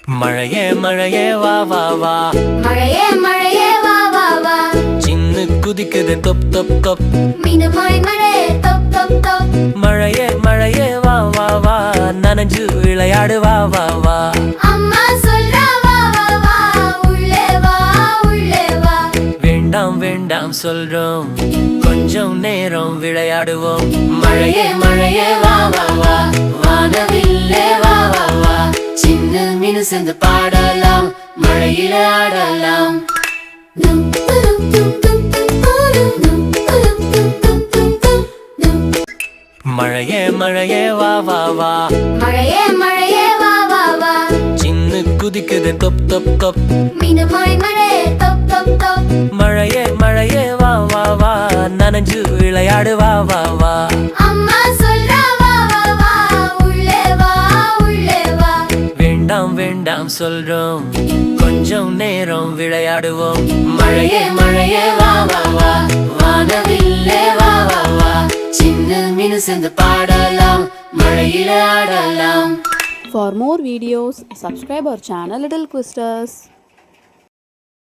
மழையே மழையே வா வா வா, மழையே மழையே வா வா வா, சின்ன குதிக்குது தொப் தொப் தொப். மினுமாய் மழை தொப் தொப் தொப். மழையே மழையே வா வா வா, நனைஞ்சு விளையாடு வா வா வா. அம்மா சொல்றா வா வா வா, உள்ளே வா உள்ளே வா. வேண்டாம் வேண்டாம் சொல்றோம், கொஞ்சம் நேரம் விளையாடுவோம். மழையே மழையே வா வா வா, வானவில்லே வா வா வா, சின்ன மீனு சேர்ந்து பாடலாம், மழையில ஆடலாம். டும் டும் டும் டும் டும் டும் டும் டும் டும் டும் டும் டும். மழையே மழையே வா வா வா, மழையே மழையே வா வா வா, சின்ன குதிக்குது தொப் தொப் தொப். மினுமாய் மழை தொப் தொப் தொப். மழையே மழையே வா வா வா, நனைஞ்சு விளையாடு வா வா வா. அம்மா சொல்றா வா வா வா, உள்ளே வா உள்ளே வா. வேண்டாம் வேண்டாம் சொல்றோம், கொஞ்சம் நேரம் விளையாடுவோம். மழையே மழையே வா வா வா, வானவில்லே வா வா வா, சின்ன மீனு சேர்ந்து பாடலாம், மழையில ஆடலாம். For more videos, subscribe our channel Little Quisters.